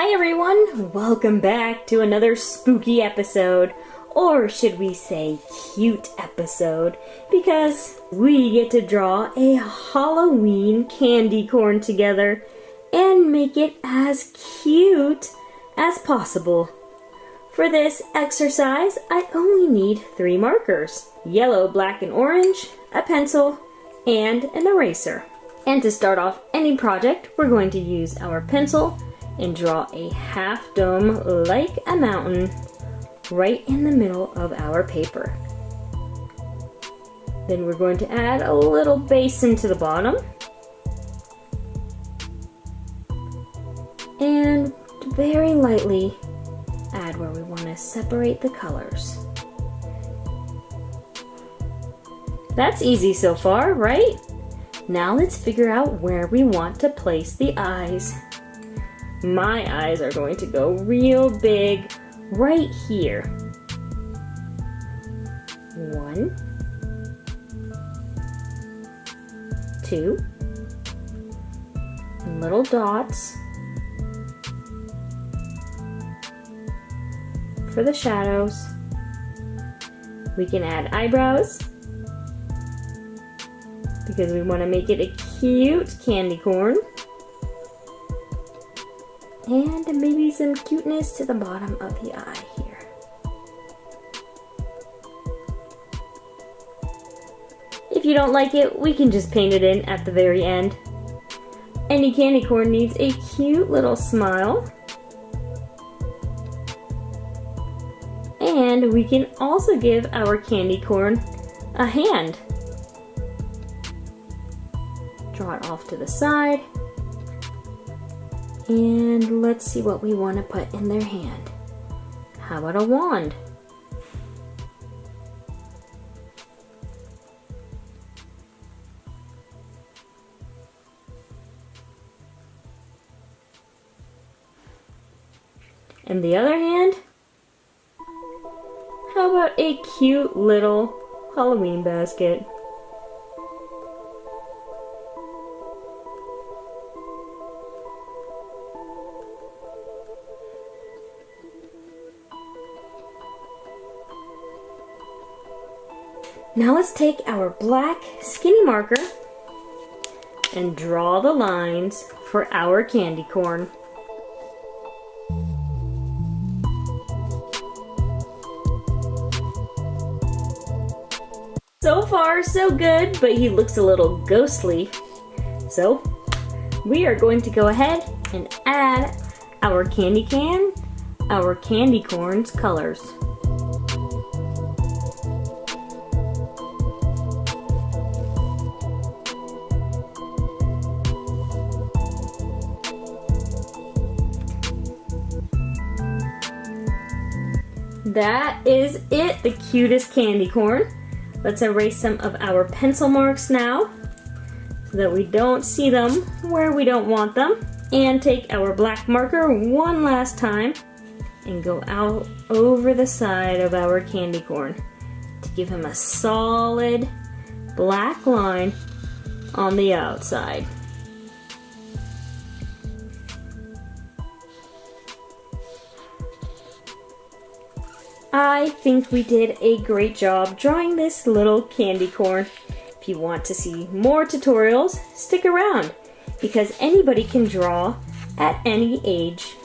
Hi everyone, welcome back to another spooky episode, or should we say cute episode, because we get to draw a Halloween candy corn together and make it as cute as possible. For this exercise, I only need 3 markers: yellow, black, and orange, a pencil, and an eraser. And to start off any project, we're going to use our pencil and draw a half dome like a mountain right in the middle of our paper. Then we're going to add a little basin to the bottom and very lightly add where we want to separate the colors. That's easy so far, right? Now let's figure out where we want to place the eyes. My eyes are going to go real big right here. 1, 2, little dots for the shadows. We can add eyebrows because we want to make it a cute candy corn. And maybe some cuteness to the bottom of the eye here. If you don't like it, we can just paint it in at the very end. Any candy corn needs a cute little smile. And we can also give our candy corn a hand. Draw it off to the side. And let's see what we want to put in their hand. How about a wand? And the other hand? How about a cute little Halloween basket? Now let's take our black skinny marker and draw the lines for our candy corn. So far, so good, but he looks a little ghostly. So, we are going to go ahead and add our candy corn's colors. That is it, the cutest candy corn. Let's erase some of our pencil marks now so that we don't see them where we don't want them. And take our black marker one last time and go out over the side of our candy corn to give him a solid black line on the outside. I think we did a great job drawing this little candy corn. If you want to see more tutorials, stick around because anybody can draw at any age.